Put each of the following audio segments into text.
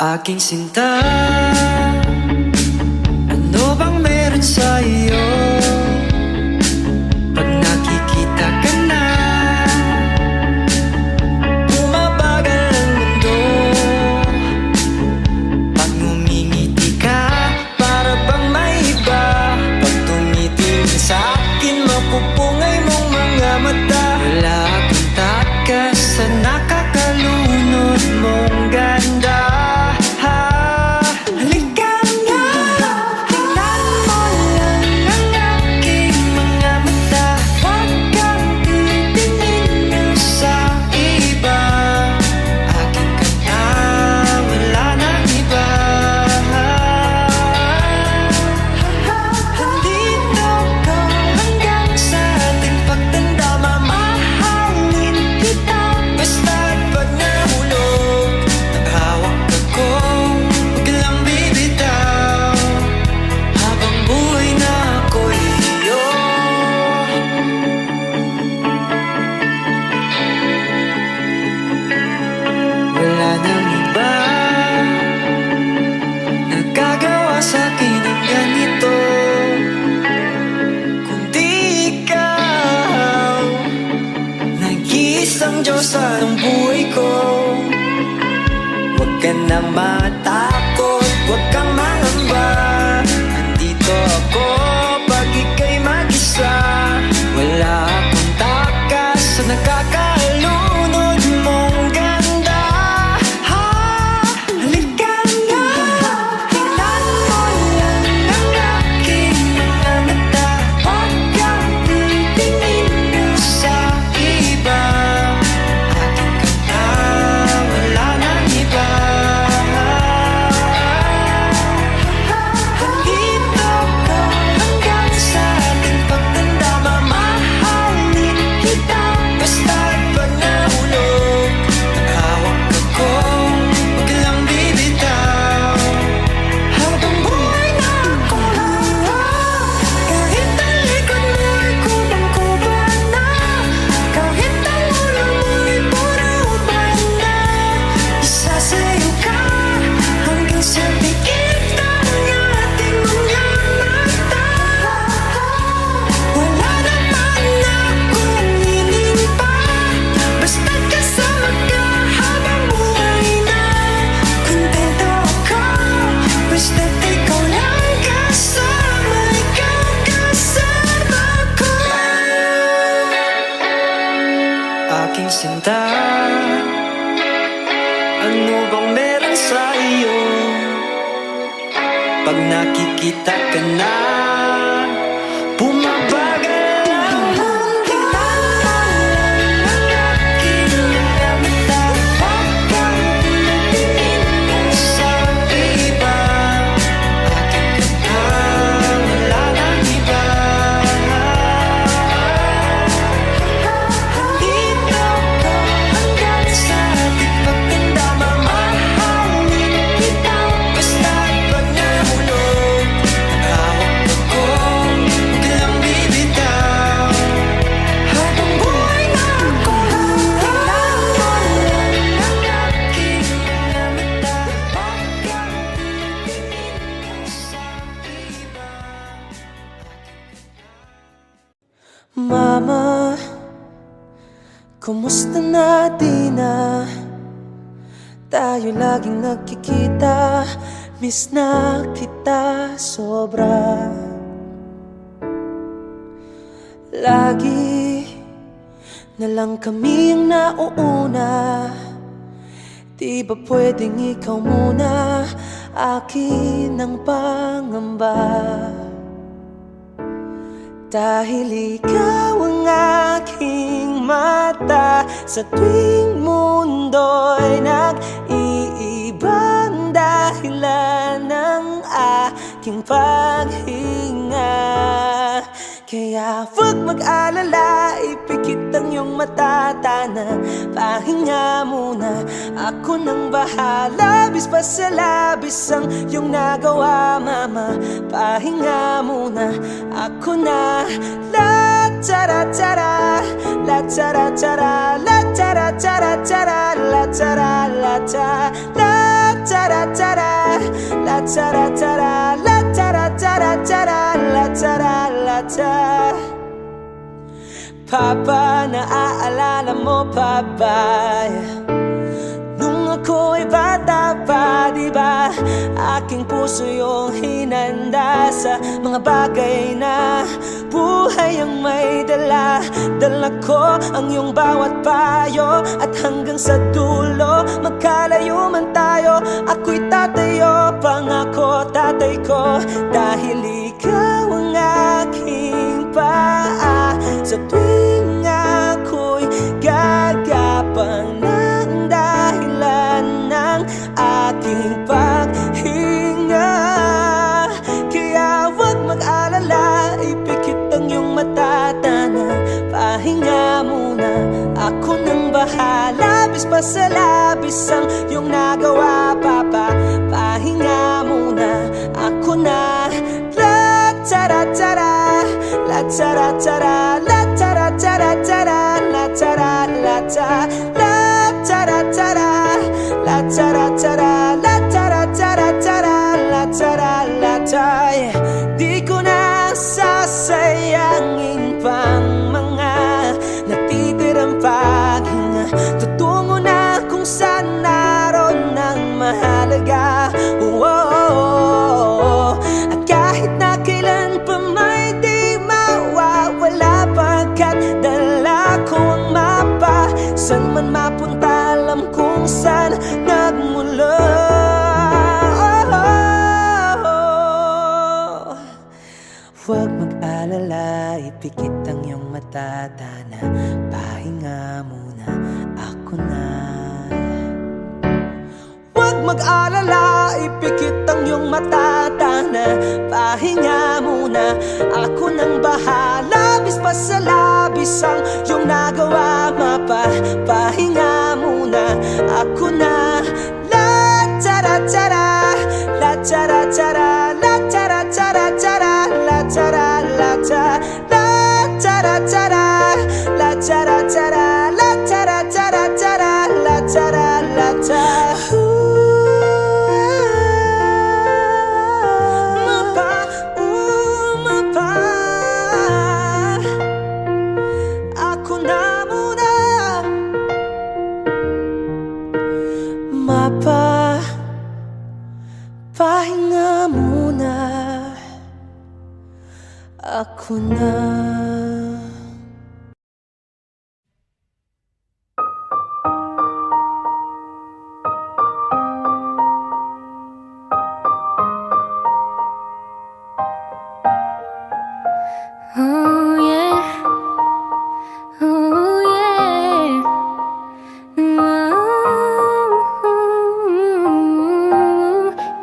Aking sinta, ano bang meron sa iyo? Pag nakikita ka na, bumabagal ang mundo. Pag ngumingiti ka, para bang may iba. Pag tumitingin sa akin, mapupungay mong mga mata. Wala akong takas sa nakakalunod mong ganda. Diyos ang buhay ko. Huwag ka na matakot, huwag kang mangamba. Andito ako pag ika'y mag-isa. Wala akong takas sa nakakalunod mong ganda. Halika na, tingnan mo lang ang aking mga mata. Huwag kang titingin sa iba. Aking sinta, ano bang meron sa iyo? Pag nakikita ka na, bumabagal ang mundo. Ang aking mga mata, huwag kang titingin sa iba. Aking ka na, wala nang iba. Mama, kumusta na di na tayo laging nagkikita? Miss na kita sobra. Lagi na lang kami ang nauuna. Di ba pwedeng ikaw muna? Akin ang pangamba. Dahil ikaw ang aking mata, sa tuwing mundo'y nag-iibang dahilan ng aking paghinga. Kaya huwag mag-alala, ipikit ang iyong mata, tana, pahinga muna. Ako nang bahala, bis pa sa labis ang iyong nagawa, mama. Pahinga muna, ako na. La tara tara, la tara tara, la tara tara tara, la tara la tara, la tara tara, la tara tara, la tara tara tara, la tara la tara. Papa, naaalala mo pa ba? Nung ako'y bata pa, diba? Aking puso yung hinanda sa mga bagay na buhay ang may dala. Dala ko ang iyong bawat payo, at hanggang sa dulo magkalayo man tayo, ako'y tatayo, pangako tatay ko, dahil ikaw ang aking paa sa tuwing ako'y gagapang ng dahilan ng aking paghinga. Kaya huwag mag-alala, ipikit ang iyong mata, tana, pahinga muna, ako nang bahala. Labis pa sa labis ang iyong nagawa, papa, pahinga muna, ako na. La tara tara, la tara tara, la tara tara tara, la tara la tara, la tara tara, la tara tara, la tara tara tara, la tara la tara. Di ko na sasayangin pang mga natitirang paghinga, tutungo na kung saan naroon ng mahalaga. At kahit na kailan pa may di mawawala, pagkat dala ko ang mapa, saan man mapunta alam kung saan nagmula. Huwag mag-alala, ipikit ang iyong mata, tana, pahinga muna, ako na. Huwag mag-alala, ipikit ang iyong mata, tana, pahinga muna, ako nang bahala. Labis pa sa labis ang iyong nagawa, mapa, pahinga muna, ako na. La tara tara, la tara tara, la tara tara tara, la tara la tara, la tara tara, la tara tara, la tara tara tara, la tara la tara. Mapa, mapa, ako na muna. Mapa, pahinga muna, ako na. Oh yeah, oh yeah, oh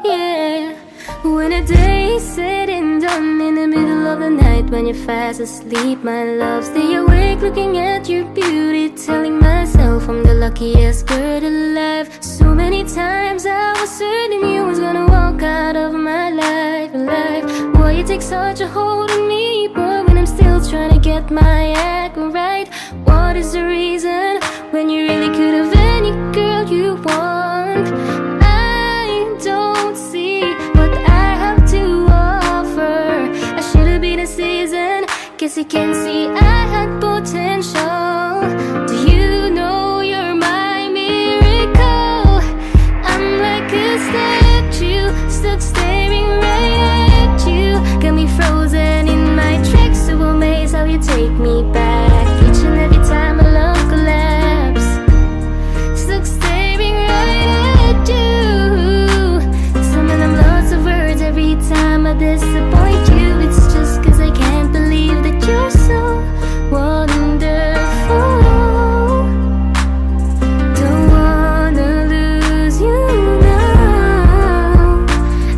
yeah. When a day is said and done, in the middle of the night, when you're fast asleep, my love, stay awake looking at your beauty, telling myself I'm the luckiest girl alive. So many times I was certain you was gonna walk out of my life. Why you take such a hold on me, boy, when I'm still trying to get my act right? What is the reason when you really could have any girl you want? I don't see what I have to offer. I should have been a season, guess you can see I had potential. Do you know you're my miracle? I'm like a statue, stuck staring right at you. Got me frozen in my tracks, so amazed how you take me back each and every time my love collapse. Stuck staring right at you. Summon them lots of words every time I disappoint you. It's just cause I can't believe that you're so wonderful. Don't wanna lose you now.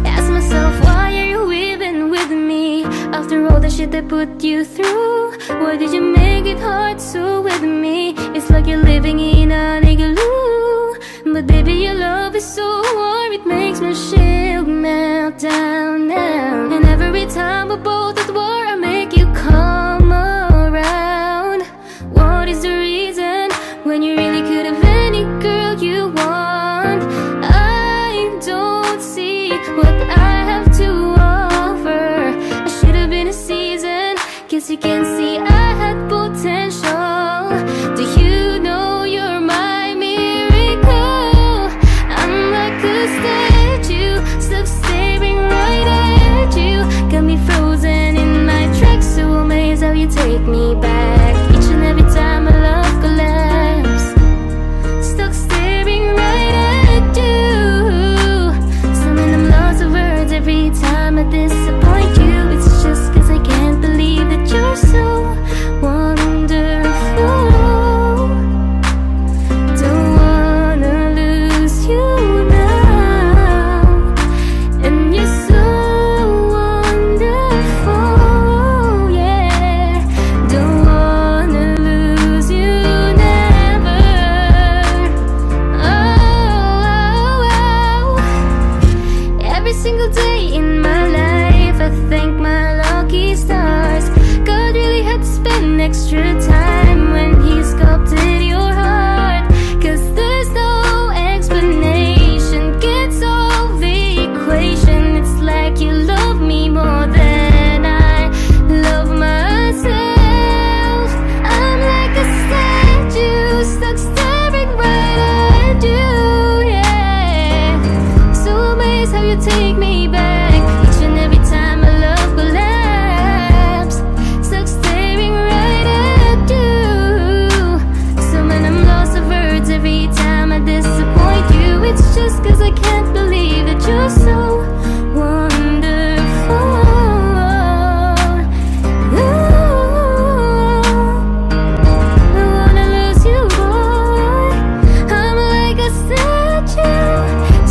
Ask myself, why are you even with me? After all the shit I put you through, why did you make it hard so with me? It's like you're living in an igloo. But baby, your love is so warm, it makes my shield melt down now. And every time we're both at war, I make you come around. What is the reason when you really could have any girl you want? I don't single day in my life. I thank my lucky stars. God really had to spend extra time when He sculpted your heart. 'Cause there's no explanation, can't solve the equation. It's like you love me more than I love myself. I'm like a statue stuck staring right at you, yeah. So amazed how you take me back each and every time my love collapse. Stuck staring right at you. So when I'm lost of words every time I disappoint you, it's just 'cause I can't believe that you're so wonderful. Ooh, I wanna lose you, boy. I'm like a statue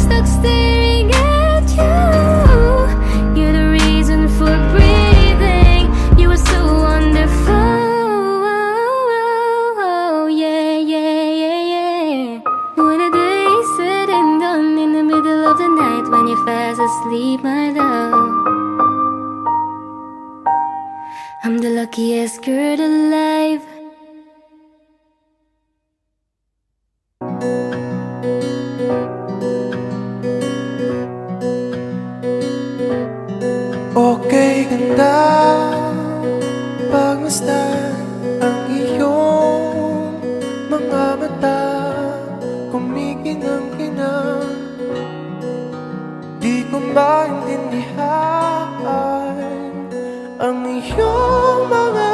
stuck staring at you. You're the reason for breathing. You were so wonderful. Yeah, yeah, yeah, yeah. When a day's said and done in the middle of the night when you're fast asleep, my love, I'm the luckiest girl alive. Okay, ganda pagmasdan ang iyong mga mata. Kumikinang-kinang, di ko maintindihan ang iyong mga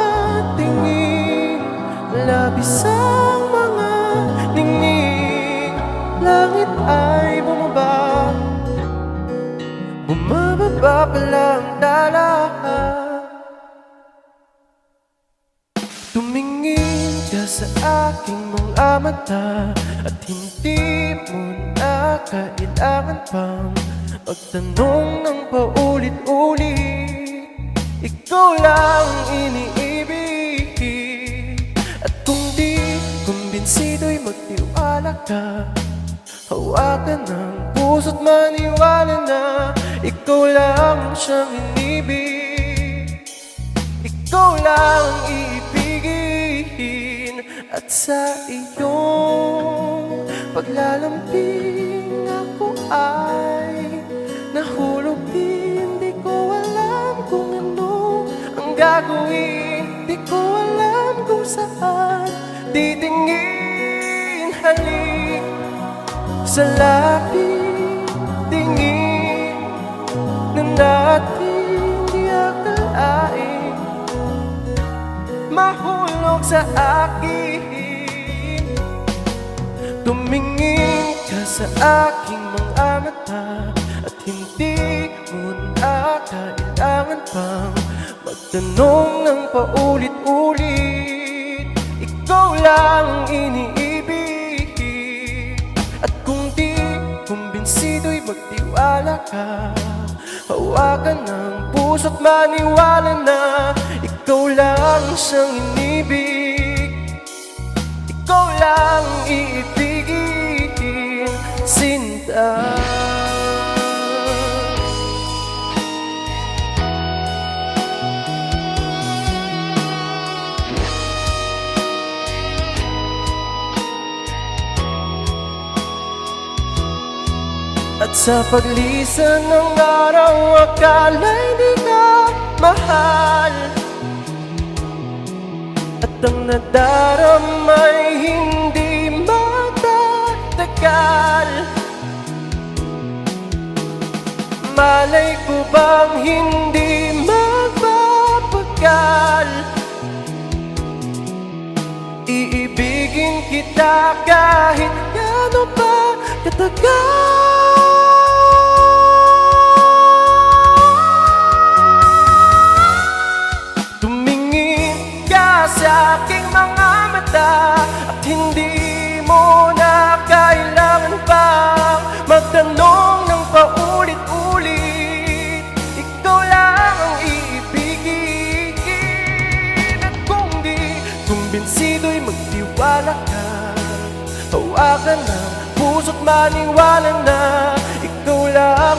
tingin. Labis ang mga ningning, langit ay bumaba, bumababa pala ang dala. Tumingin ka sa aking mga mata at hindi mo na kailangan pang magtanong ng paulit-ulit. Ikaw lang iniibig, at kung di kumbinsido'y magtiwala ka. Hawakan ng puso't maniwala na ikaw lang siyang inibig. Ikaw lang iibigin, at sa iyong paglalambing ako ay nahulog din. Di ko alam kung ano ang gagawin, di ko alam kung saan titingin. Halik sa lapit, tingin na natin di akalain mahulog sa akin. Tumingin ka sa aking mga mata at hindi mo na kailangan pang magtanong ng paulit-ulit. Ikaw lang iniibig, at kung di kumbinsido'y magtiwala ka. Hawakan ng puso't maniwala na ikaw lang siyang inibig. Ikaw lang iibigin, sinta. At sa paglisan ng araw, akala'y di ka mahal, at ang nadarama'y hindi matatagal. Malay ko bang hindi magpapagal, iibigin kita kahit gaano pa katagal. Sa aking mga mata at hindi mo na kailangan pang magtanong ng paulit-ulit. Ikaw lang ang iibigin, at kung di kumbinsido'y magtiwala ka. Hawakan ng puso't maniwala na ikaw lang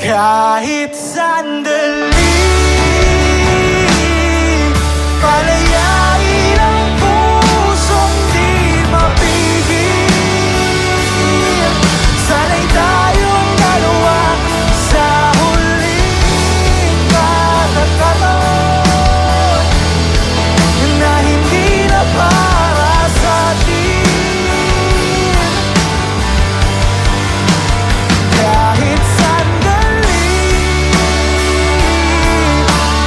Kahit sandali, palayain ang pusong di mapigil. Sana'y tayong dalawa sa huling pagkakataon na hindi na para sa atin. Kahit sandali,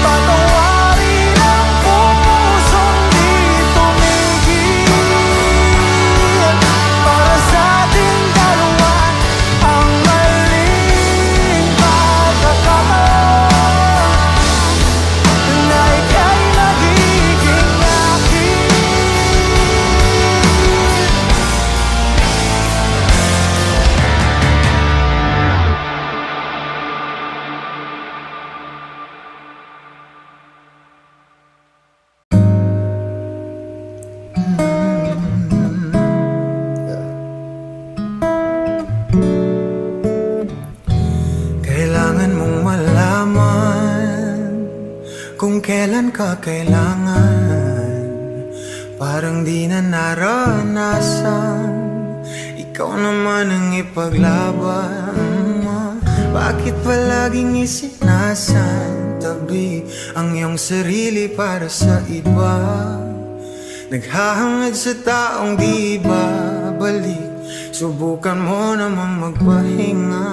patawarin ang pusong di tumigil. Para sa ating dalawa ang maling pagkakataon na ika'y magiging akin. Kailangan mong malaman kung kailan ka kailangan. Parang di na naranasan, ikaw naman ang ipaglaban. Bakit palaging isinasantabi ang iyong sarili para sa iba? Naghahangad sa taong di babalik. Subukan mo naman magpahinga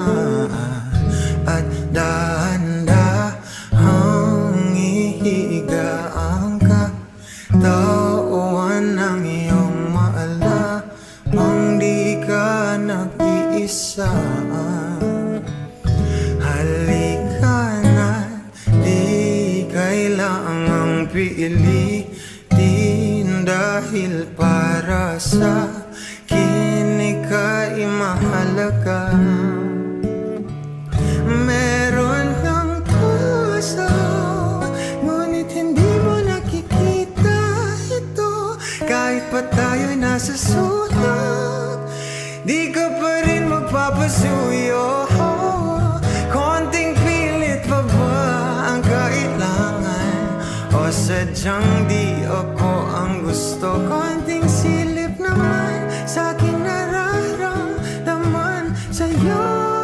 at dahan-dahang ihiga ang katawan ng iyong maalamang di ka nag-iisa. Halika na, di kailangang pilitin dahil para sa akin ika'y mahalaga. Meron kang puso, ngunit hindi mo nakikita ito. Kahit pa tayo'y nasa sulok, di ka pa rin magpapasuyo. Konting pilit pa ba ang kailangan? O sadyang di ako ang gusto? Konting silip naman sa aking nararamdaman sa'yo.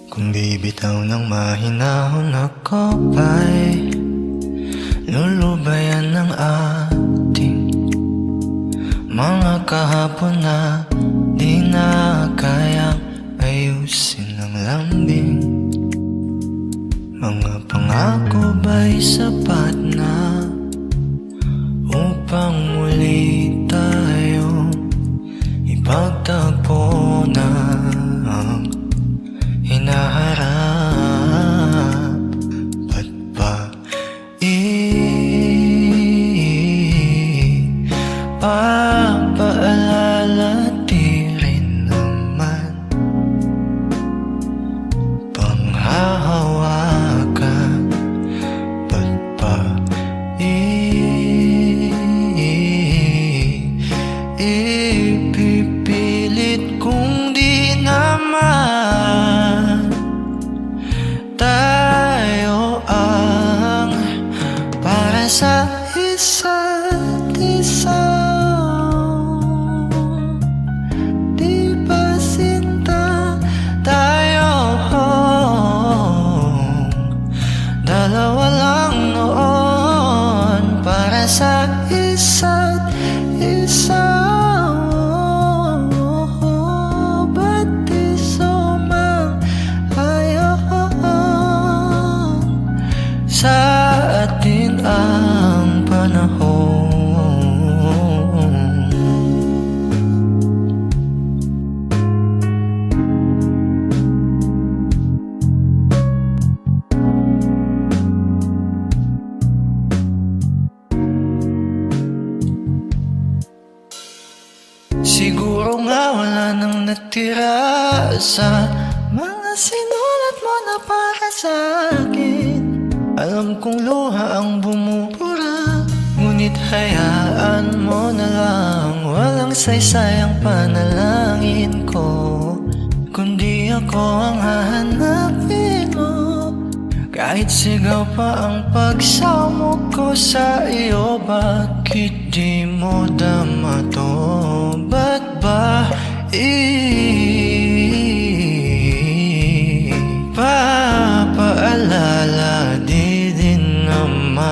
Kung di bitaw ng mahinahon ako ba'y lulubayan ng ating mga kahapon na di na kayang ayusin ng lambing. Mga pangako ba'y sapat na upang muli tayong pagtagpo ng hinaharap. Ba't ba ipapaalala di rin naman panghahawakan? Ba't ba ipipilit kung di naman tayo ang para sa isa't isa? Di ba sinta tayo? Dalawa lang noon para sa isa't isa. Ba't di sumang-ayon sa atin ang panahon? Siguro nga wala nang natira sa mga sinulat mo na para sa akin. Alam kong luha ang bumubura, ngunit hayaan mo na lang. Walang saysay ang panalangin ko, kundi ako ang hahanapin mo. Kahit sigaw pa ang pagsamo ko sa iyo, bakit di mo dama to? Ba't ba ipapaalala di din naman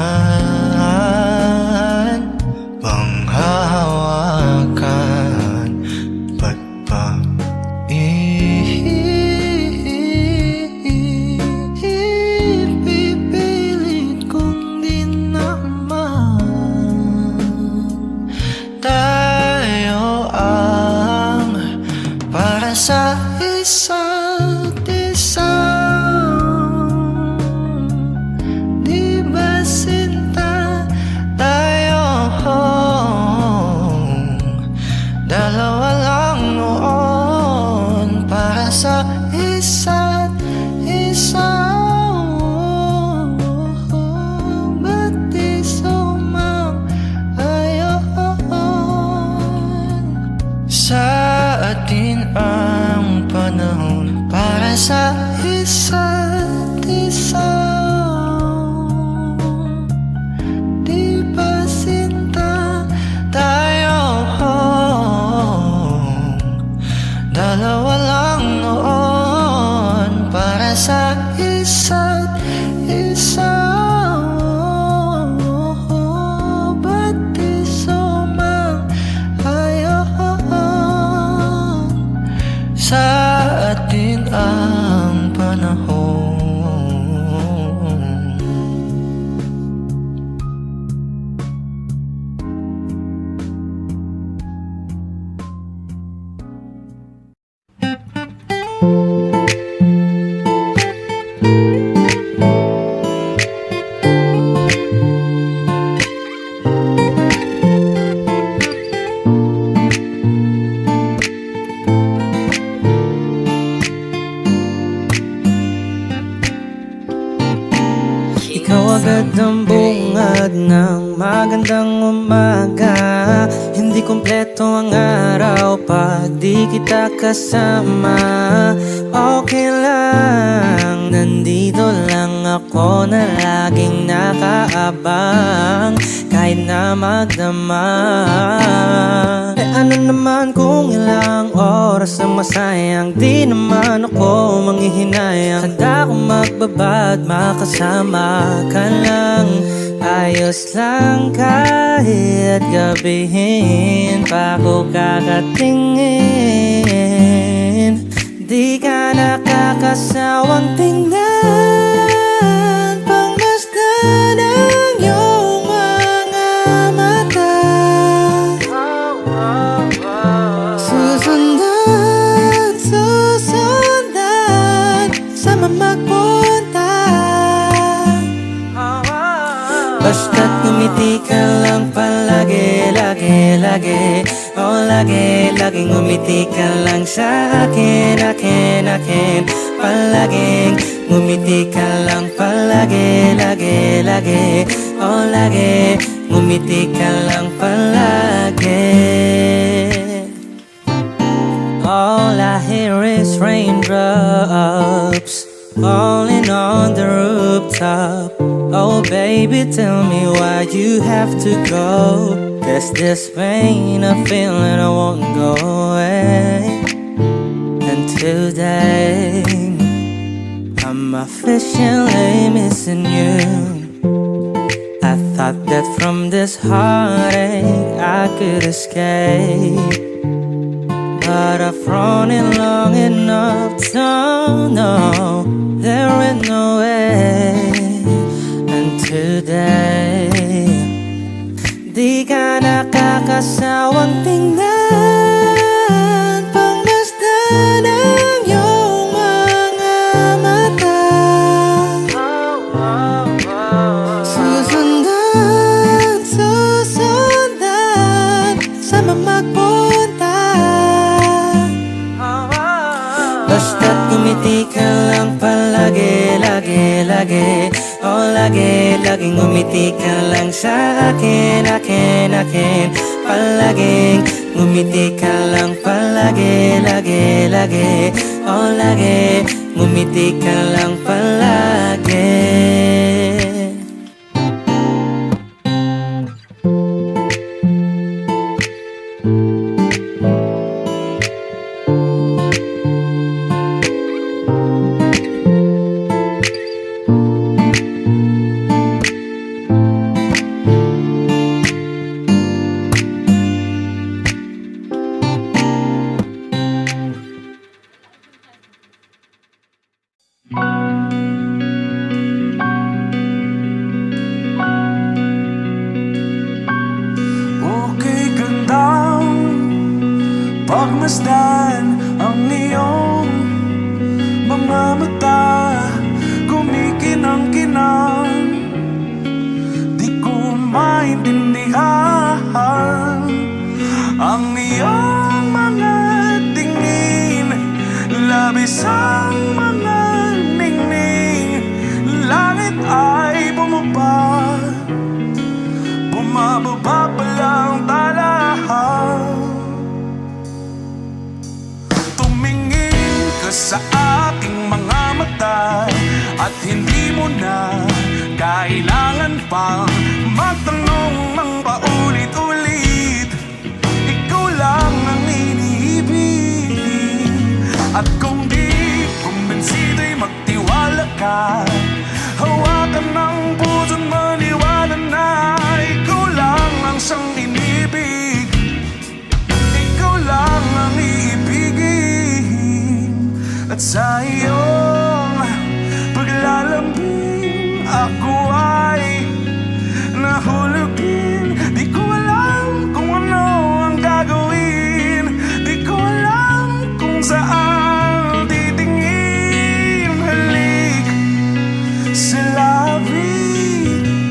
panghahawakan? Ba't ba ipipilit kung di naman tayo ang para sa isa't isa? Di ba sinta tayo? Dalawa lang noon para sa isa't isa. Ba't di sumang-ayon sa atin ang panahon para sa isa't isa? Di ba sinta tayo? Dalawa lang noon para sa isa't isa. Ba't di sumang-ayon sa atin ang panahon? Ikaw agad ang bungad ng magandang umaga. Hindi kompleto ang araw pag di kita kasama. Okay lang, nandito lang ako na laging nakaabang kahit na magdama. Ano naman kung ilang oras ang masayang, di naman ako manghihinayang. Handa akong magbabad, makasama ka lang. Ayos lang kahit gabihin pa ko kakatingin. Di ka nakakasawang tingnan, pangmasdan ang iyong mga mata. lagi Oh laging umiti ka lang sa akin Palaging umiti ka lang palagi Oh umiti ka lang palagi All I hear is raindrops falling on the rooftop Oh baby, tell me why you have to go Guess this pain I'm feeling I won't go away And today I'm officially missing you I thought that from this heartache I could escape But I've run it long enough to know there is no way And today di ka nakakasawang tingnan Pagmasdan ang iyong mga mata Susundan sama magpunta Basta't umiti ka lang palagi Oh laging umiti ka lang sa akin Palaging umiti ka lang palagi Oh umiti ka lang palagi Okay, gandang pagmasdan ang iyong mga mata Kumikinang-kinang di ko maintindihan Ang iyong mga tingin labis ang mga ningning Langit ay bumaba Bumababa pa lang talahan Tumingin ka sa aking mga mata At hindi mo na kailangan pang magtanong ng paulit-ulit Ikaw lang ang iniibig At kung di kumbinsido'y magtiwala ka Hawakan ng puso't maniwala na Ikaw lang ang siyang inibig Ikaw lang ang iibigin At sa iyong paglalambing Ako ay nahulog din Di ko alam kung ano ang gagawin Di ko alam kung saan titingin Halik sa labi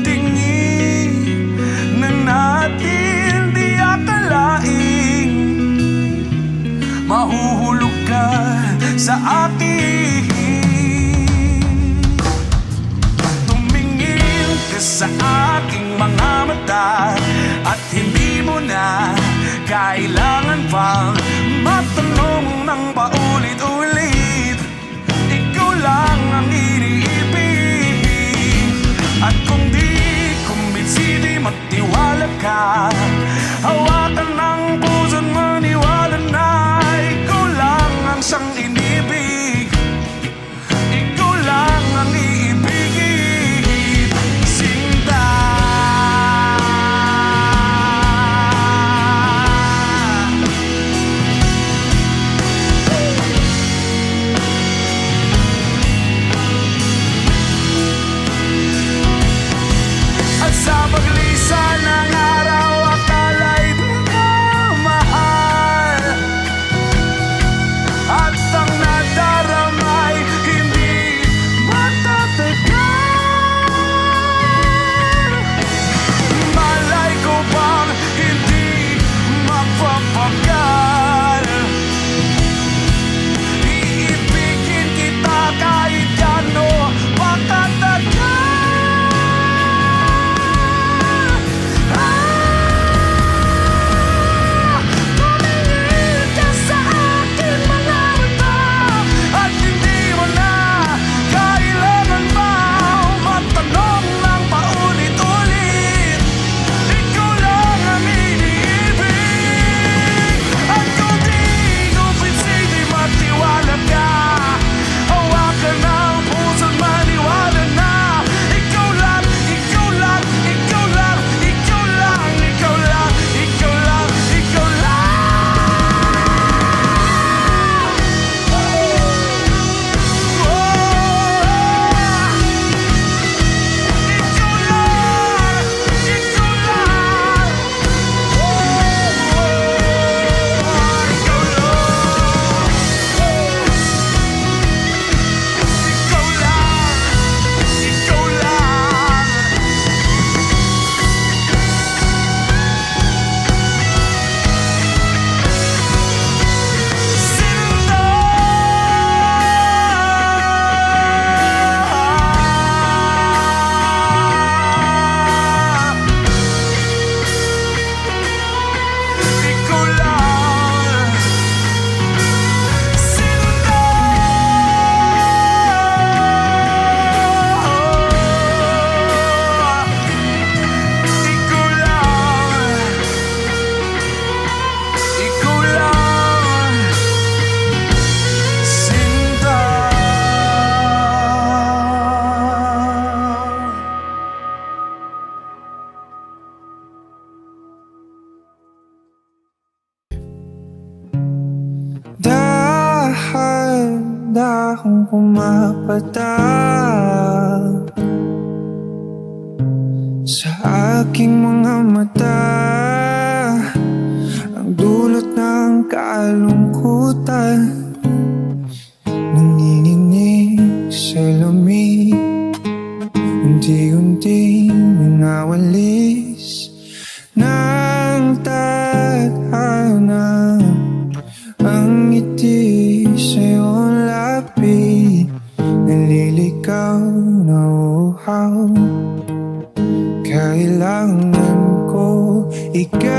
tingin na natin di akalain Mahuhulog ka sa akin Tumingin ka sa aking mga mata At hindi mo na kailangan pang matanong ng paulit-ulit Ikaw lang ang iniibig At kung di kumbinsido'y magtiwala ka Hawakan ng puso't maniwala na Ikaw lang ang siyang inibig Ikaw lang ang iibigin Sinta dahong pumapatak sa aking mga mata, ang dulot ng kalungkutan, nanginginig sa lamig, unti-unti nawalis ng tadhana. Ang ngiti sa'yo'y lapit, naliligaw na uhaw. Kailangan ko ikaw,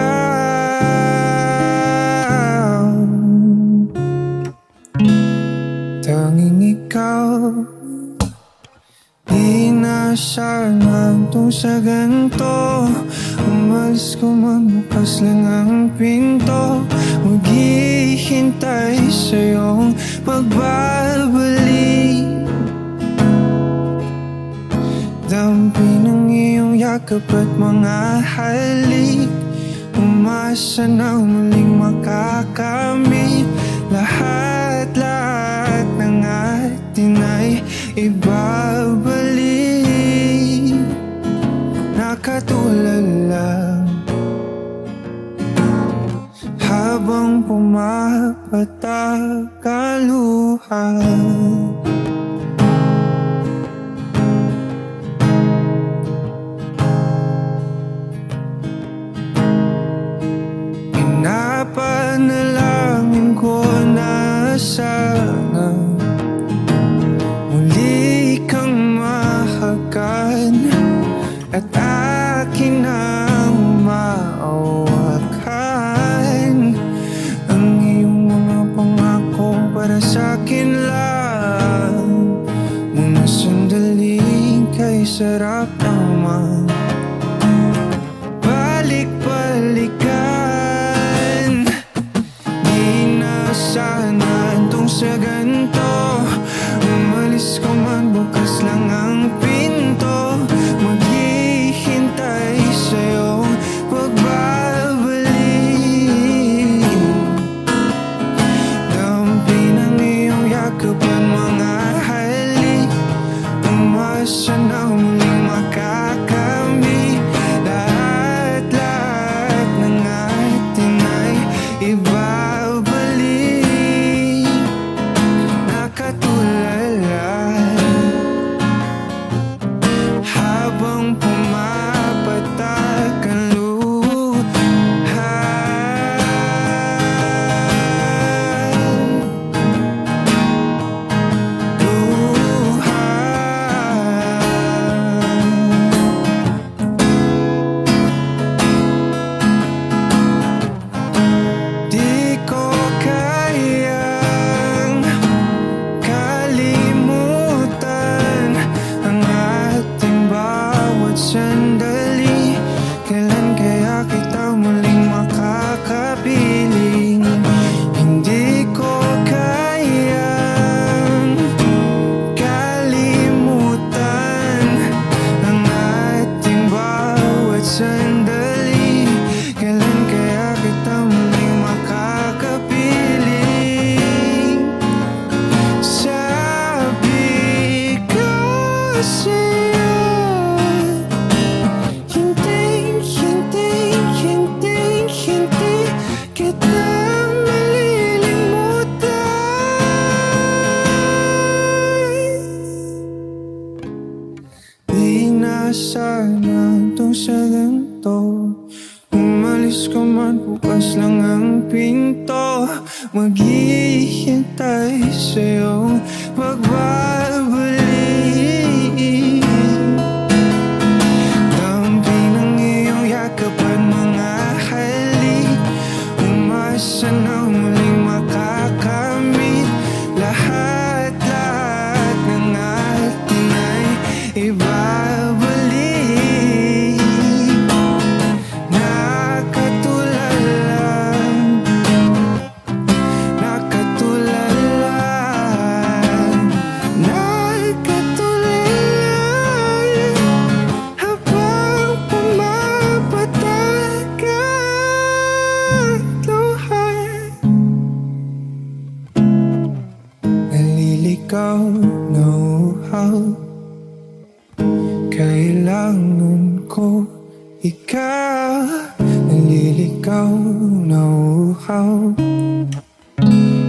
tanging ikaw. Di na sana itong sa ganito, umalis ko man bukas lang ang pinto. Maghihintay sa'yong pagbabalik, dampi ng iyong yakap at mga halik. Umasa na muling makakamit, lahat-lahat ng atin ay ibabalik na katulad lang. Habang pumapatak ang luha, pinapanalangin ko na sana muli kang mahagan at akin ang maawakan. Ang iyong mga pangako para sa'kin lang, mga sandaling kay sarap naman balik-balikan. Di na sana itong sa ganito, umalis ko man bukas lang ang pinto. Maghihintay sa'yong pagbabalik, dampi ng iyong yakap at mga halik. Umasa na muling makakamit, lahat-lahat ng atin ay ibabalik na katulad. Habang pumapatak ang luha, di ko kayang kalimutan ang ating bawat sandali. Kailan kaya kita muling makakapiling? Hindi ko kayang kalimutan ang ating bawat sandali. Kailan kaya kita muling makakapiling? Sabi ko sa'yo, hindi kita malilimutan. Di na sana itong sa ganito, umalis ko man bukas lang ang pinto. Maghihintay sa'yong pagbabalik, dampi ng iyong yakap at mga halik. Umasa na muling makakamit, lahat-lahat ng atin ay ibabalik na katulad lang, na katulad lang, na katulad lang. Habang pumapatak ang luha, naliligaw na uhaw. Kailangan ko ikaw, naliligaw na uhaw.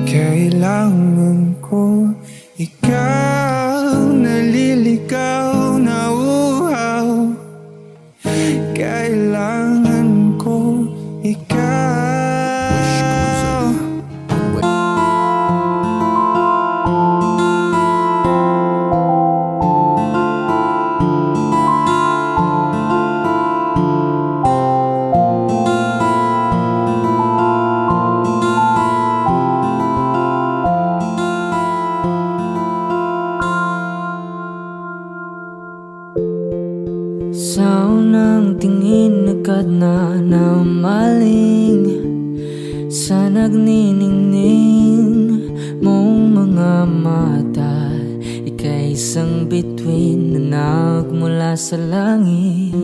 Kailangan ko ikaw, naliligaw na uhaw. Kailangan ko ikaw. Sa unang tingin agad na naumaling sa nagniningning mong mga mata. Ika'y isang bituin na nagmula sa langit.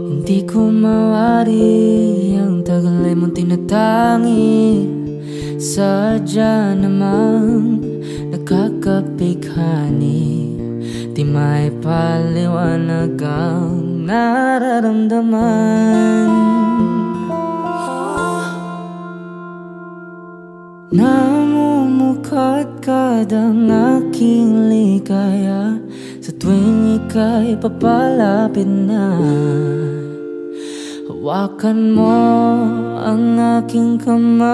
Hindi ko mawari ang tagal ay mong tinatangi. Sadya namang nakakapighani, di may paliwanag ang nararamdaman. Namumukadkad ang aking ligaya sa tuwing ika'y papalapit na. Hawakan mo ang aking kamay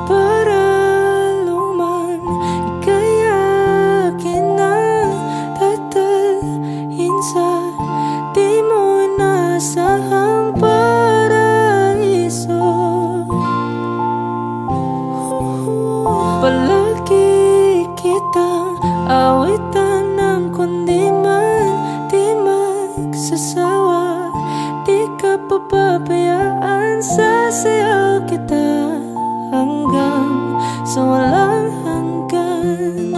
para luman ika'y akin na tatalhin sa di mo inasahang paraiso. Palagi kitang awitan ng kundi man di magsasawa. Di ka papabayaan, sasayaw kita hanggang sa walang hanggan.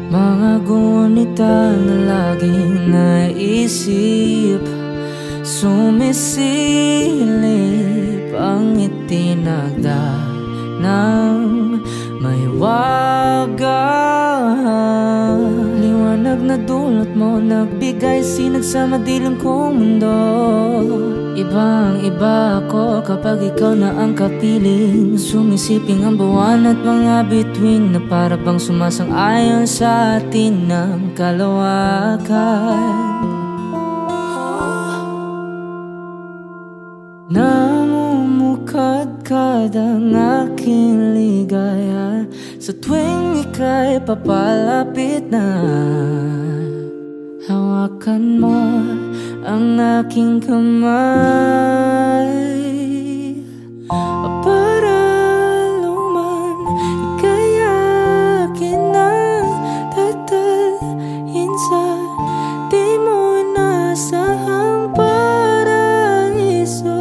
Mga gunita na laging naisip, sumisilip ang itinagda ng may waga. Liwanag na dulot mo, nagbigay sinag sa madilim kong mundo. Ibang iba ako kapag ikaw na ang kapiling. Sumisiping ang buwan at mga bituin na para bang sumasang-ayon sa atin ng kalawakan. Namumukadkad ang aking ligaya sa tuwing ika'y papalapit na. Hawakan mo ang aking kamay para luman ika'y akin na tatalhin sa di mo inasahang paraiso.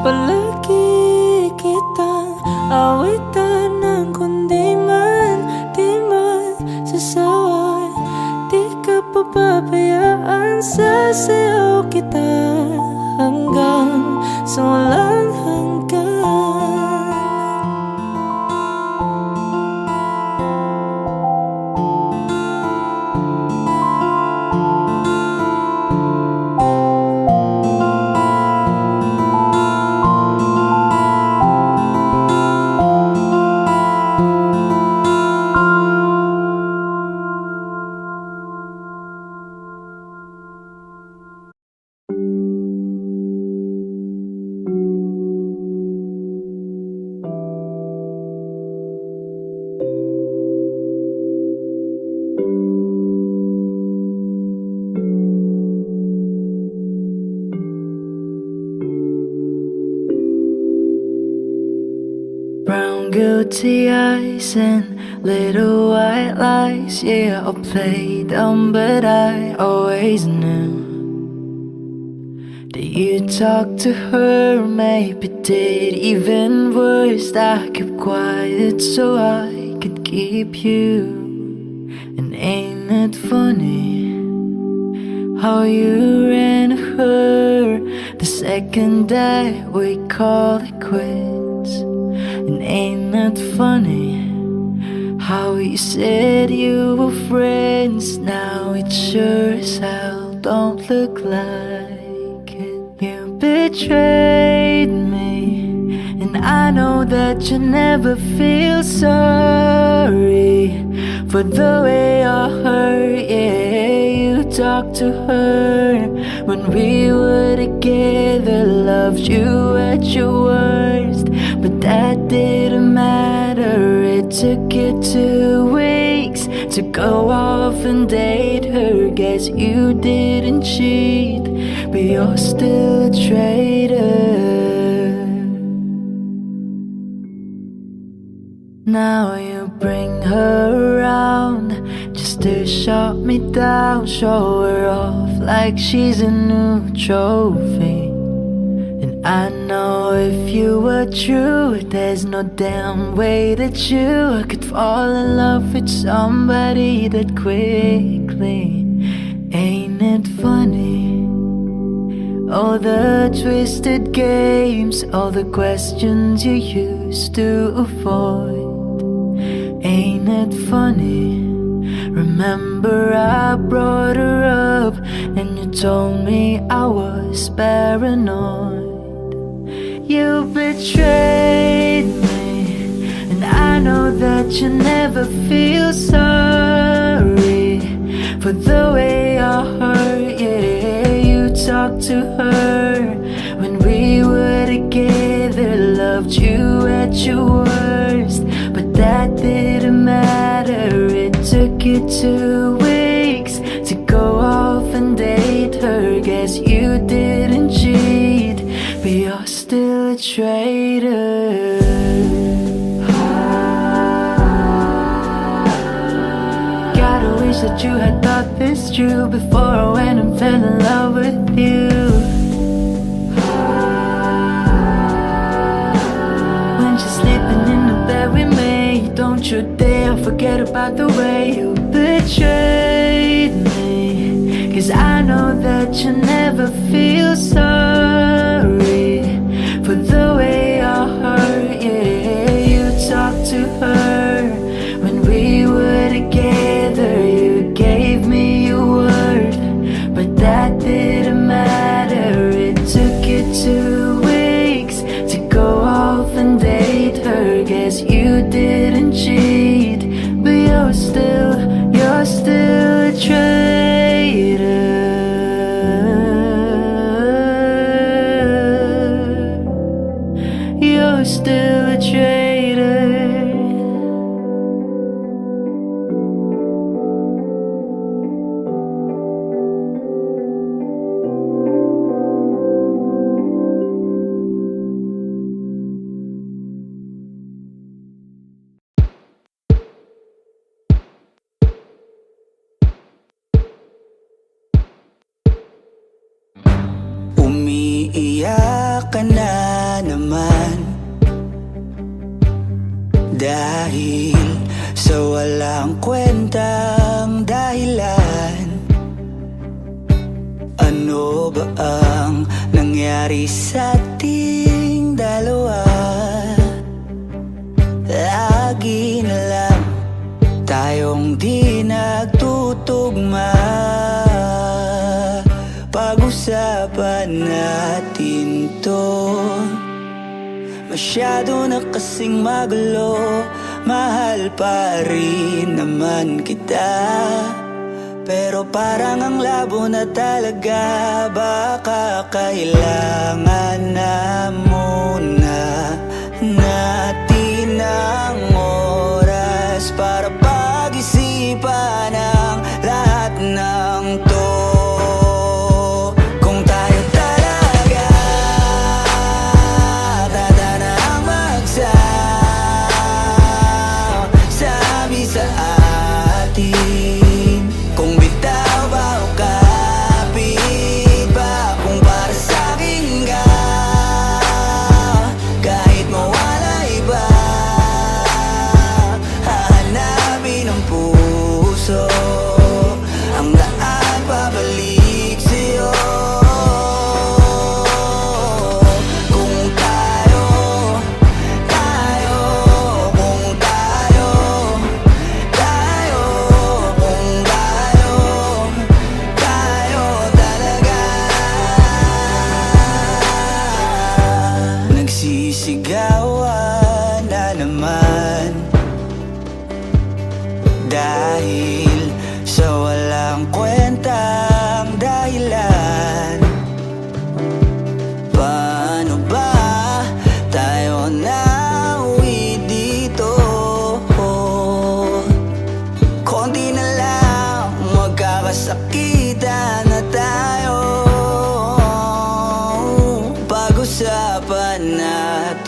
Palagi kitang awitan ng kundi man di magsasawa. Di ka papabayaan, sasayaw kita hanggang sa walang hanggan. Brown guilty eyes and little white lies. Yeah, I played dumb, but I always knew that you talked to her, maybe did even worse. I kept quiet so I could keep you. And ain't it funny how you ran her the second that we called it quits? And ain't it funny how you said you were friends? Now it sure as hell don't look like it. You betrayed me, and I know that you never feel sorry for the way I hurt. Yeah, you talked to her when we were together, loved you at your worst, but that didn't matter. It took you 2 weeks to go off and date her. Guess you didn't cheat, but you're still a traitor. Now you bring her around just to shut me down, show her off like she's a new trophy. And I know if you were true, there's no damn way that you could fall in love with somebody that quickly. Ain't it funny? All the twisted games, all the questions you used to avoid. Ain't it funny? Remember I brought her up and you told me I was paranoid. You betrayed me, and I know that you never feel sorry for the way I hurt. Yeah, you talked to her when we were together, loved you at your worst, but that didn't matter. It took you 2 weeks to go off and date her. Guess you didn't cheat, but you're still a traitor. Gotta wish that you had thought this through before I went and fell in love with you. When she's sleeping in the bed with me, don't you dare forget about the way you betrayed me. 'Cause I know that you never feel sorry for the way I hurt. Yeah, you talked to her when we were together, you gave me your word, but that didn't matter. It took you 2 weeks to go off and date her. Guess you didn't cheat, but you're still a traitor. You're still a traitor. Umiiyak ka na naman dahil sa walang kwentang dahilan. Ano ba ang nangyari sa ating dalawa? Lagi na lang tayong di nagtutugma. Pag-usapan natin to. Masyado na kasing magulo, mahal pa rin naman kita. Pero parang ang labo na talaga, baka kailangan na muna natin ang oras para pag-isipan ang lahat ng to.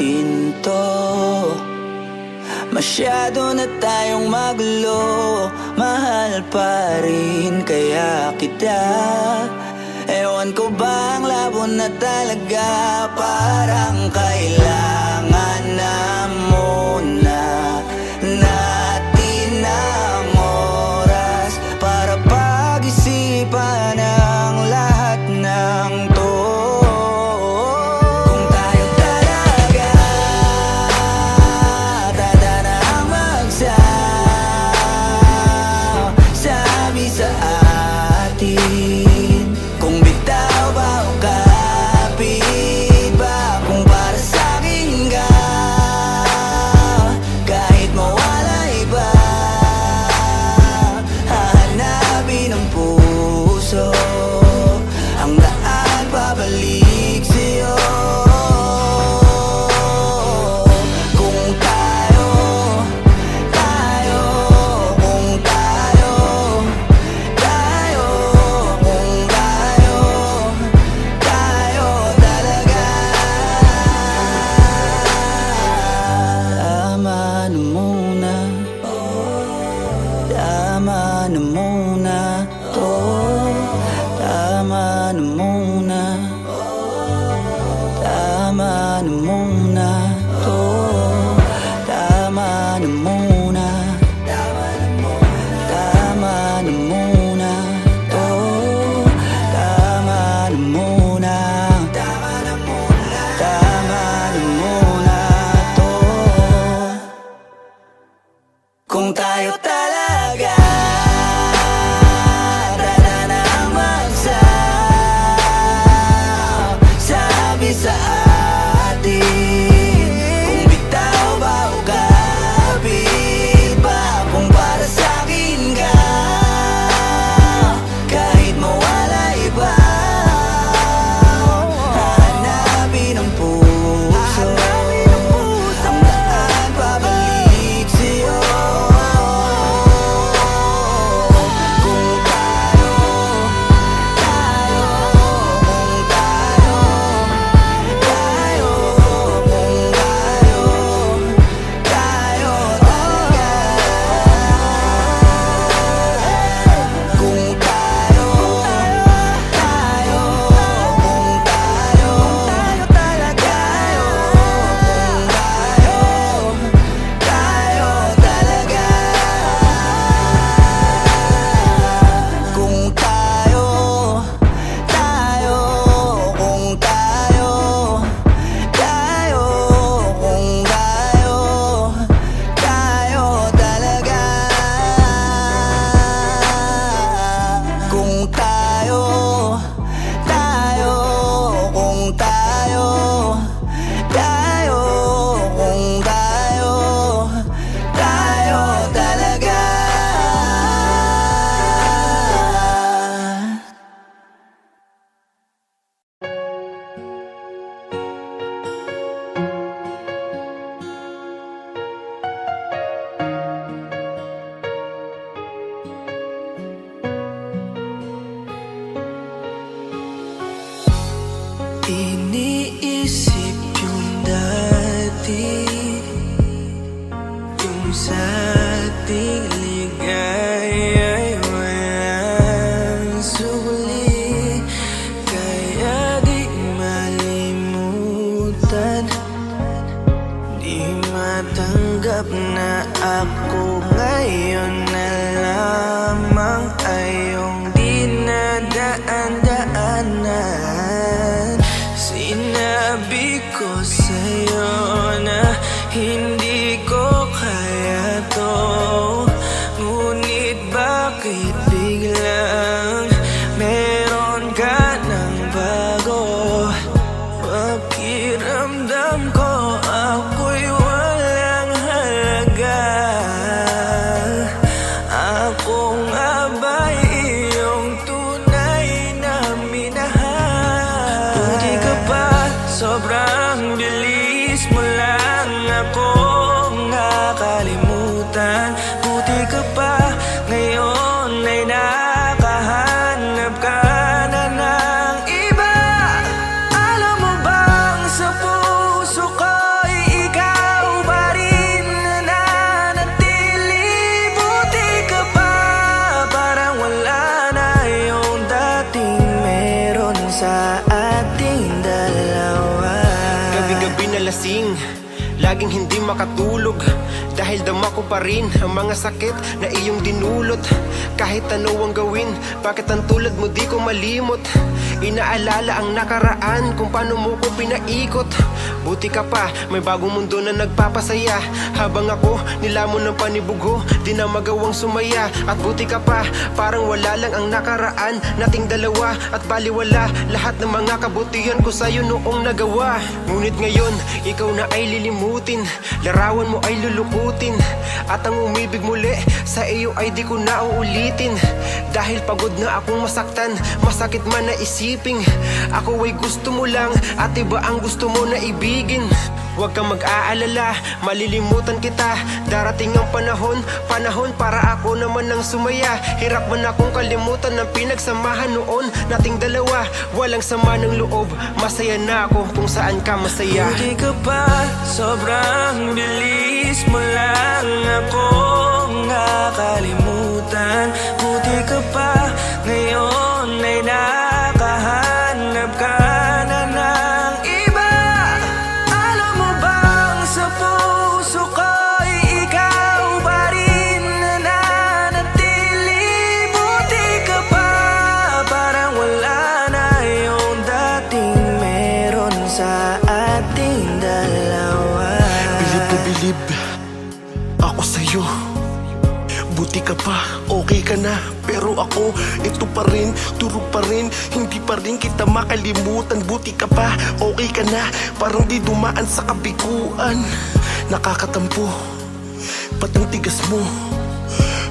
natin to. Masyado na tayong magulo, mahal pa rin kaya kita. Ewan ko ba ang labo na talaga, parang kailangan na muna natin ang oras para pag-isipan ang lahat ng to. Kung tayo talaga tatanang magsasabi sa atin, kung bitaw ba o kapit ba, kung para sa'kin ka, kahit mawala iba, hahanapin ng puso ang daan pabalik sa'yo. Kung tayo, kung tayo, kung tayo talaga. Tama na muna, tama na muna to. Tama na muna, tama na muna to. Tama na muna, tama na muna to. Tama na muna, tama na muna to. Kung tayo talaga tatanang magsasabi sa atin, kung bitaw ba o kapit ba, kung para sa'kin ka, kahit mawala iba, hahanapin ang puso ang daan pabalik sa'yo. Kung tayo, kung tayo, tayo talaga. Kung tayo, kung tayo talaga. Tayo talaga. Kung tayo, kung tayo, kung tayo talaga. Kung tayo, kung tayo, kung tayo talaga. Iniisip yung dati, yung sa ating ligaya'y walang suli, kaya di malimutan, di matanggap na ako ngayon na lamang ay yung dinadaan-daanan. Sinabi ko sa'yo na hindi ko kaya to, ngunit bakit biglang meron ka ng bago? Pakiramdam ko ako'y walang halaga. Ako nga laging hindi makatulog dahil dama ko pa rin ang mga sakit na iyong dinulot. Kahit ano ang gawin, bakit ang tulad mo di ko malimot? Inaalala ang nakaraan kung paano mo ko pinaikot. Buti ka pa, may bagong mundo na nagpapasaya. Habang ako nilamon ng panibugho, di na magawang sumaya. At buti ka pa, parang wala lang ang nakaraan nating dalawa. At baliwala lahat ng mga kabutihan ko sa'yo noong nagawa. Ngunit ngayon, ikaw na ay lilimutin, larawan mo ay lulukutin, at ang umibig muli sa iyo ay di ko na uulitin. Dahil pagod na akong masaktan, masakit man na isiping ako ay gusto mo lang at iba ang gusto mo na ibigin. Huwag kang mag-aalala, malilimutan kita. Darating ang panahon para ako naman ang sumaya. Hirap man akong kalimutan ng pinagsamahan noon nating dalawa. Walang sama ng loob, masaya na ako kung saan ka masaya. Buti ka pa, sobrang bilis mo lang akong nakalimutan. Buti ka pa, ngayon ay nakahanap ka na ng iba. Alam mo bang sa puso ko'y ikaw pa rin nananatili. Buti ka pa, parang wala na yung dating meron sa ating dalawa. Bilib na bilib ako sa'yo. Buti ka pa, okay ka na. Pero ako, ito pa rin, turog pa rin, hindi pa rin kita makalimutan. Buti ka pa, okay ka na, parang di dumaan sa kabiguan. Nakakatampo, ba't ang tigas mo?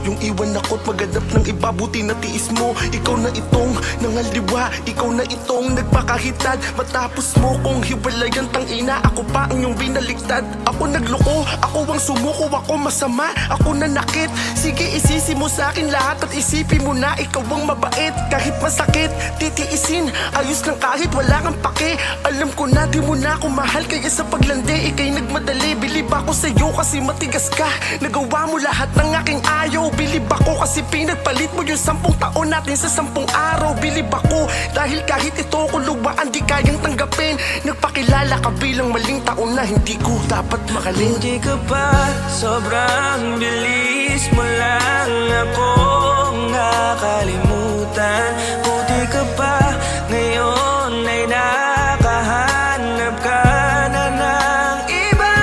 Yung iwan ako't maghanap ng iba, buti na tiis mo. Ikaw na itong nangaliwa, ikaw na itong nagpakahitad. Matapos mo kong hiwalayan, tangina, ako pa ang iyong binaliktad. Ako nagloko, ako ang sumuko, ako masama, ako nanakit. Sige, isisi mo sa akin lahat at isipin mo na ikaw ang mabait. Kahit masakit, titiisin, ayos lang kahit wala kang pake. Alam ko na di mo na ako mahal, kaya sa paglandi ikay nagmadali. Bilib ako sa'yo kasi matigas ka, nagawa mo lahat ng aking ayaw. Bilib ako kasi pinagpalit mo yung 10 taon natin sa 10 araw. Bilib ako dahil kahit ito ko luwaan di kayang tanggapin. Nagpakilala ka bilang maling taon na hindi ko dapat makalin. Buti ka pa, sobrang bilis mo lang akong nakalimutan. Buti ka pa, ngayon ay nakahanap ka na ng iba.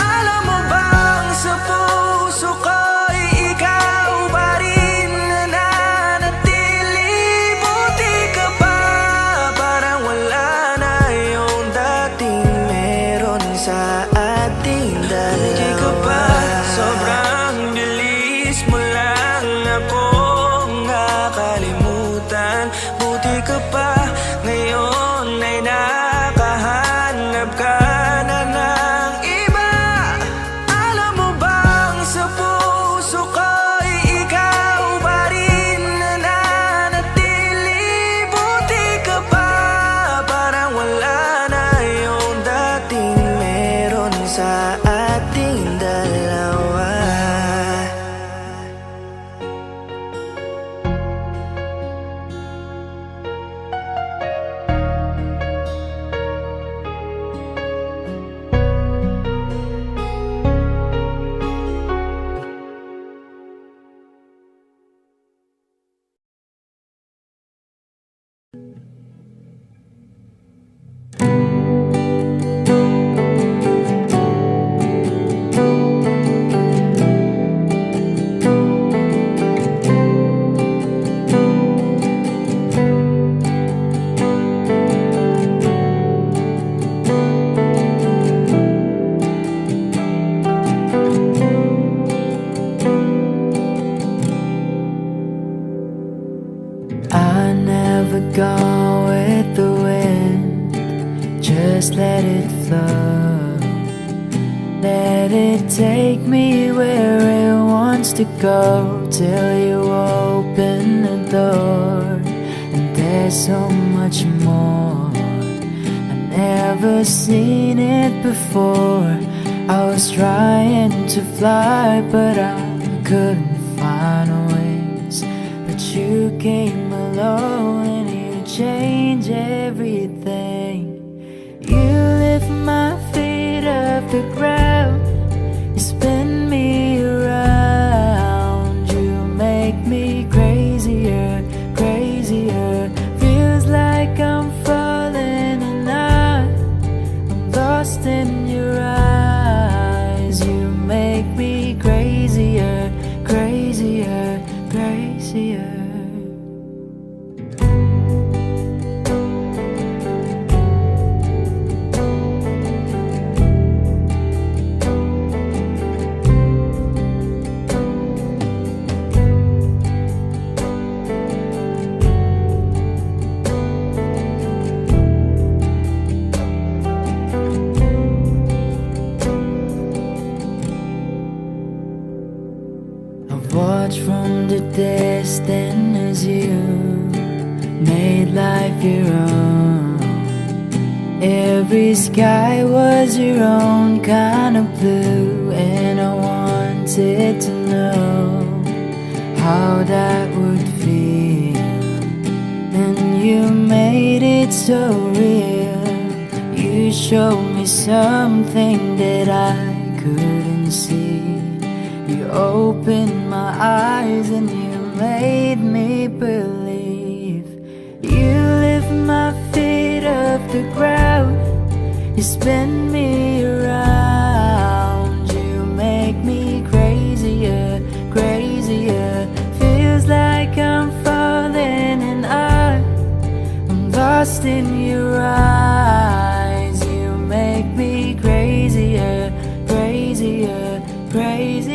Alam mo bang sa puso ko'y ikaw pa rin nananatili. Buti ka pa, parang wala na yung dating meron sa ating dalawa. Buti ka pa, sobrang bilis mo lang akong nakalimutan. Buti ka pa, ngayon ay nakahanap ka na ng iba. Alam mo bang sa puso ko'y ikaw pa rin nananatili. Buti ka pa, parang wala na yung dating meron sa ating dalawa. I never go with the wind, just let it flow. Let it take me where it wants to go, till you open the door. And there's so much more, I've never seen it before. I was trying to fly, but I couldn't find ways. But you came along and you changed everything. You lift my feet up the ground. You spin me around. You make me crazier, crazier. Feels like I'm falling and I'm lost in your eyes. You make me crazier, crazier, crazier. Watch from the distance as you made life your own. Every sky was your own kind of blue, and I wanted to know how that would feel. And you made it so real. You showed me something that I couldn't see. You opened my eyes and you made me believe. You lift my feet off the ground. You spin me around. You make me crazier, crazier. Feels like I'm falling and I'm lost in your eyes. You make me crazier, crazier, crazier.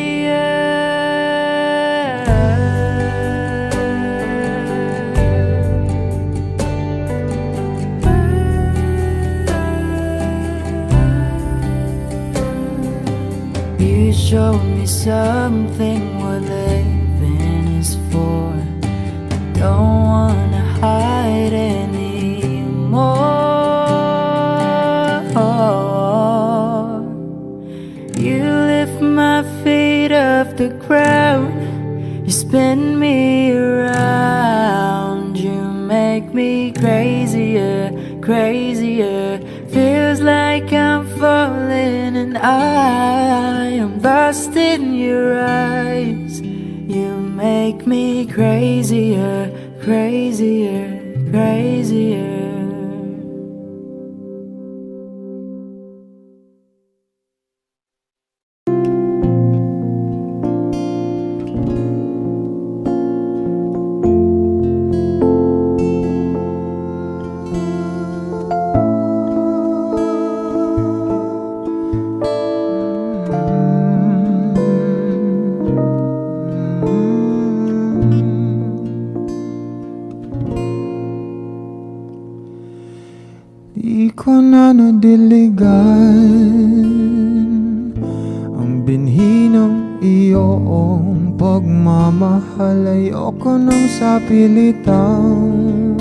You showed me something what living is for. I don't wanna hide anymore. You lift my feet off the ground. You spin me around. You make me crazier, crazier. Feels like I'm falling and I am lost in your eyes. You make me crazier, crazier, crazier. Di ko na nadiligan ang binhi ng iyong pagmamahal. Ayoko nang sa pilitang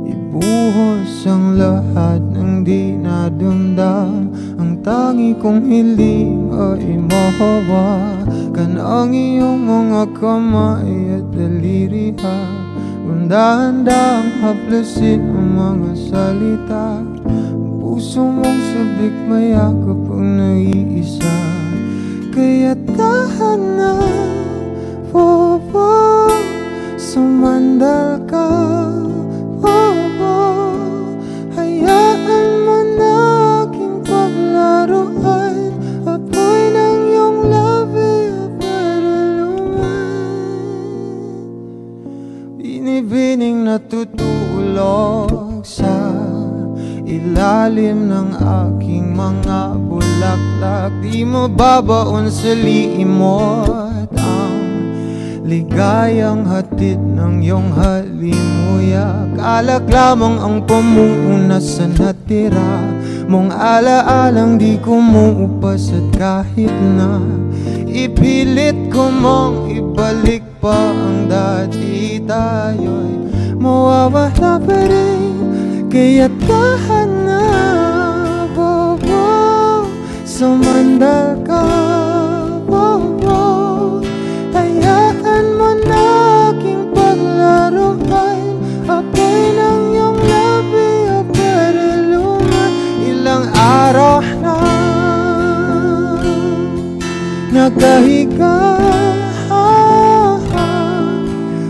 ibuhos ang lahat ng di nadamdam. Ang tangi kong hiling ay mahawakan ang iyong mga kamay at dalirihan. Dahan-dahang haplasin ang mga salita. Ang puso mong sabik mayakap ang naiisa. Kaya tahan na, sumandal ka. Hayaan mo na aking paglaruan. Apoy ng iyong labi para binibining natutulog sa ilalim ng aking mga bulaklak. Di mababaon sa liimot ang ligayang hatid ng iyong halimuyak. Alak lamang ang pamuuna sa natira mong alaalang di kumuupas. At kahit na ipilit ko mong ibalik pa ang dati, tayo'y mawawala pa rin. Kaya't tahan na, bobo, sumandal ka, bobo. Hayaan mo na aking paglaruan. Apoy ng iyong labi para luman. Ilang araw na nakahiga.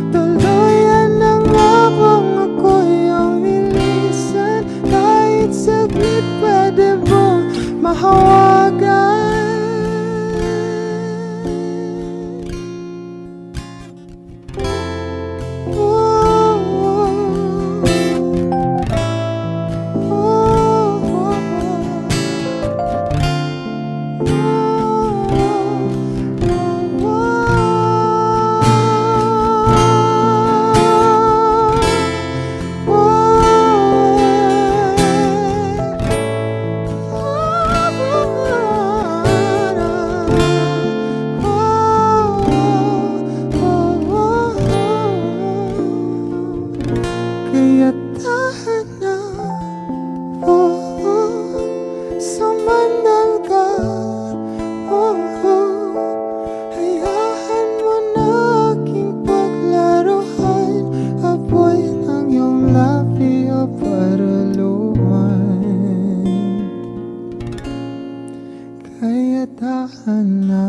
Tuluyan ng habang ako'y iyong nilisan. Kahit saglit pwede mo mahawagan. Kaya tahan na, sumandal ka, hayaan mo na aking paglaruan. Apoy ng iyong labi o paraluan. Kaya tahan na.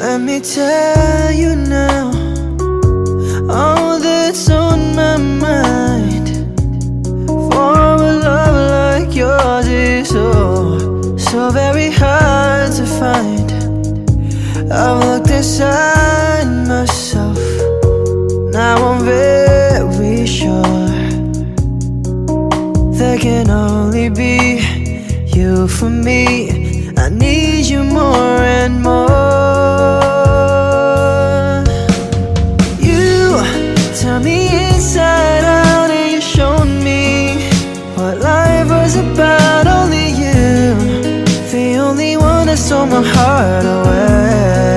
Let me tell you now all that's on my mind. For a love like yours is so very hard to find. I've looked inside myself, now I'm very sure there can only be you for me. I need you more and more. You turn me inside out and you showed me what life was about. Only you, the only one that stole my heart away.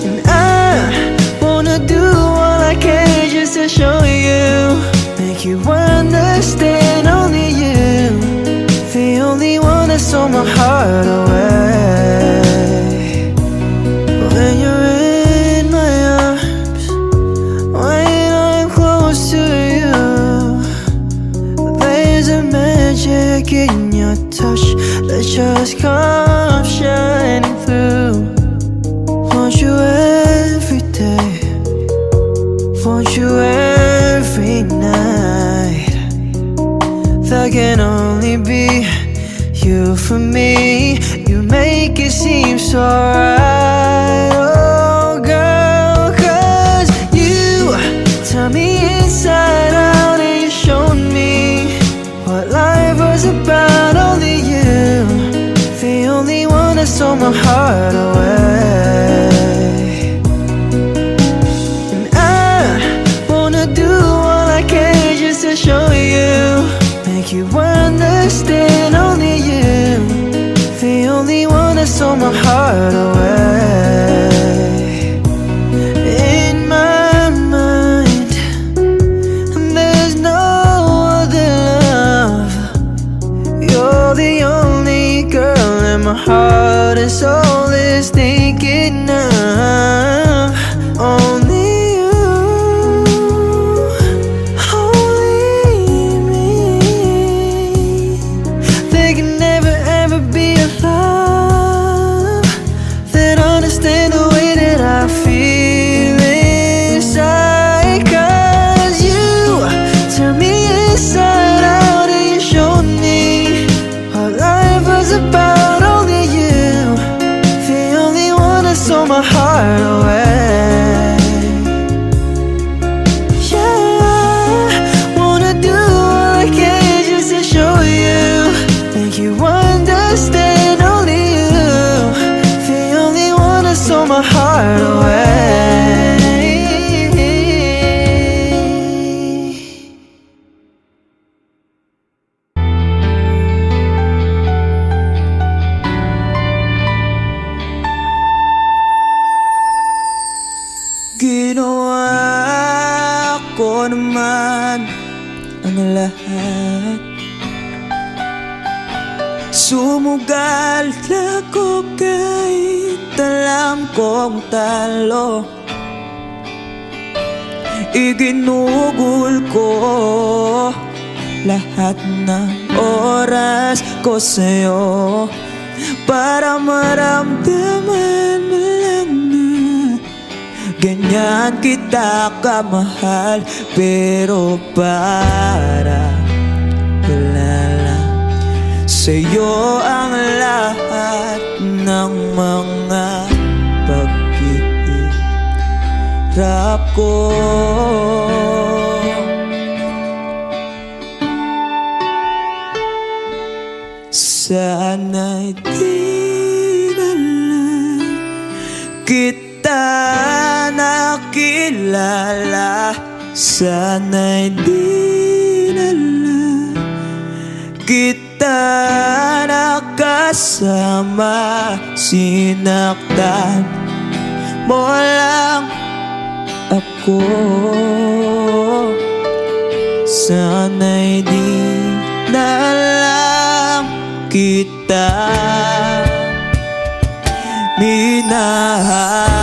And I wanna do all I can just to show you, make you understand. Only you, the only one that stole my heart away. When you're in my arms, when I'm close to you, there's a magic in your touch that just comes shining through. for me. You make it seem so right, oh girl, 'cause you turn me inside out and you showed me what life was about. Only you, the only one that stole my heart away. And I wanna do all I can just to show you, make you understand. Only you, the only one that stole my heart away. In my mind, there's no other love. You're the only girl in my heart and soul is thinking of. Only you, only me. There can never ever be a love that understand the way that I feel inside. 'Cause you turn me inside out and you showed me what life was about. Only you, the only one that stole my heart away. Yeah, wanna do all I can just to show you, make you understand. Only you, the only one that stole my heart away. Ginawa ko naman ang lahat. Sumugal ako kahit alam kong talo. Iginugol ko lahat ng oras ko sa'yo para maramdaman mo lang na ganyan kita kamahal. Pero para wala lang sa'yo ang lahat ng mga paghihirap ko. Sana'y di na lang kita nakilala. Sana'y di na lang kita nakasama. Sinaktan mo lang ako. Sana'y di na lang kita minahal.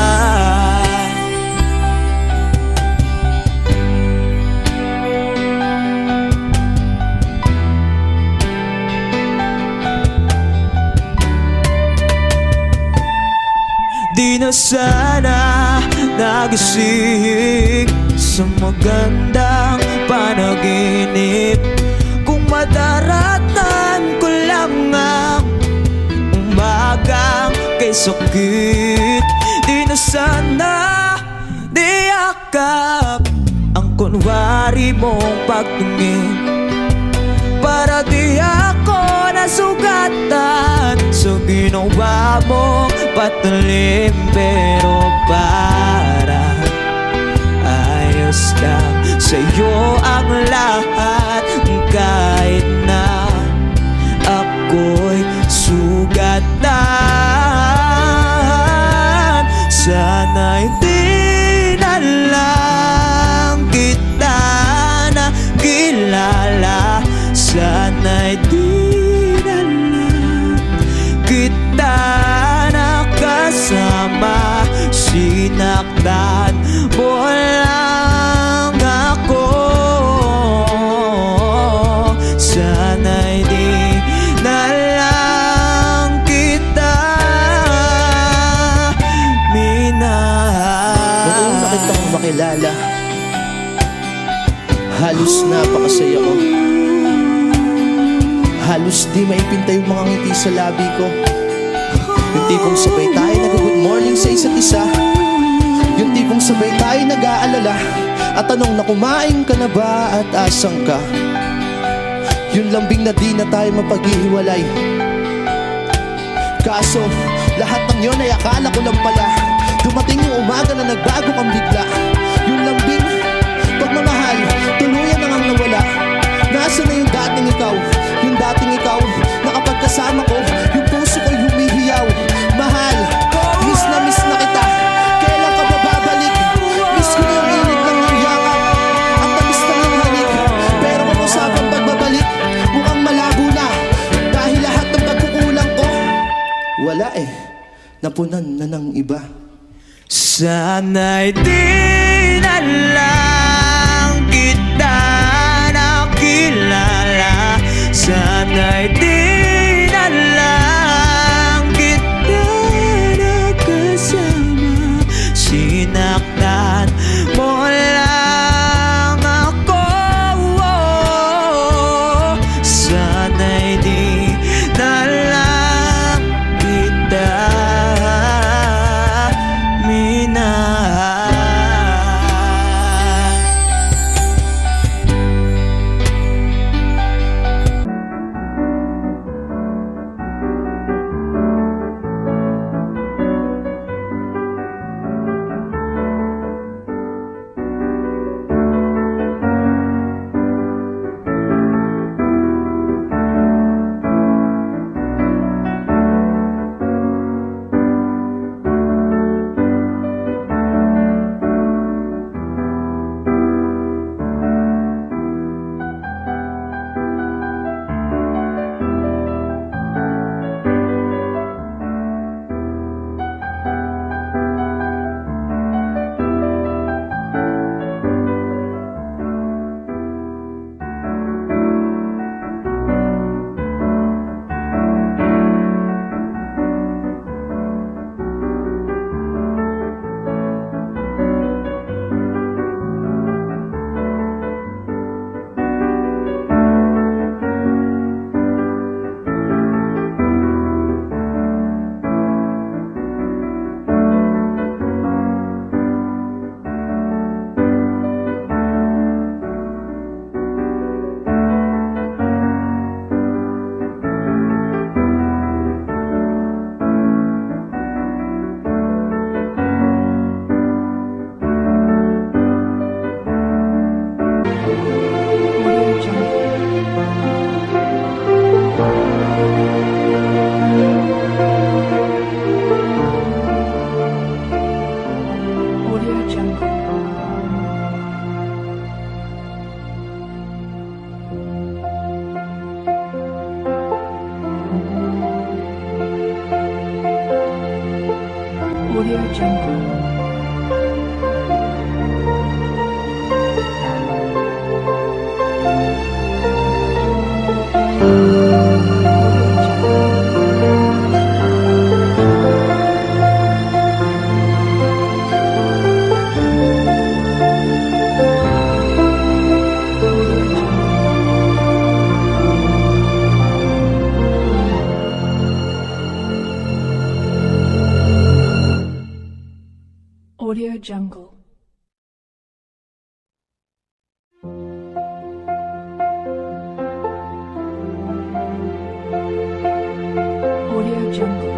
Di na sana nagising sa magandang panaginip kung madaratan ko lang ang umagang kay sakit. Di na sana niyakap ang kunwari mong pagtingin para di ako nasugatan sa ginawa mong patalim. Pero para ayos lang sa'yo ang lahat, kahit na ako'y sugatan. Sana'y di na lang kita nakilala. Sana'y di na lang kita nakasama. Sinaktan mo lang ako. Sana'y di na lang kita minahal. Noong nakita kong makilala, halos napakasaya ko. Halos Halos di maipinta yung mga ngiti sa labi ko. Yung tipong sabay tayo nag-good morning sa isa't isa. Yung tipong sabay tayo nag-aalala at tanong na kumain ka na ba at asang ka. Yung lambing na di na tayo mapaghihiwalay. Kaso lahat ng yun ay akala ko lang pala. Dumating yung umaga na nagbago kang bigla. Yung lambing, pagmamahal, tuluyan na ngang nawala. Nasaan na yung dating ikaw? Yung dating ikaw na kapag kasama ko, yung puso ko'y humihiyaw. Mahal, miss na kita. Kailan ka ba babalik? Miss ko na yung init ng iyong yakap at tamis na ng halik. Pero kung usapang pagbabalik, mukhang malabo na. Dahil lahat ng pagkukulang ko, wala eh, napunan na ng iba. Sana'y di na lang kita nakilala. Sana'y di na lang kita nakasama. Sinaktan mo lang ako. Sana'y di na lang kita minahal. Audio Jungle. Audio Jungle. Audio Jungle.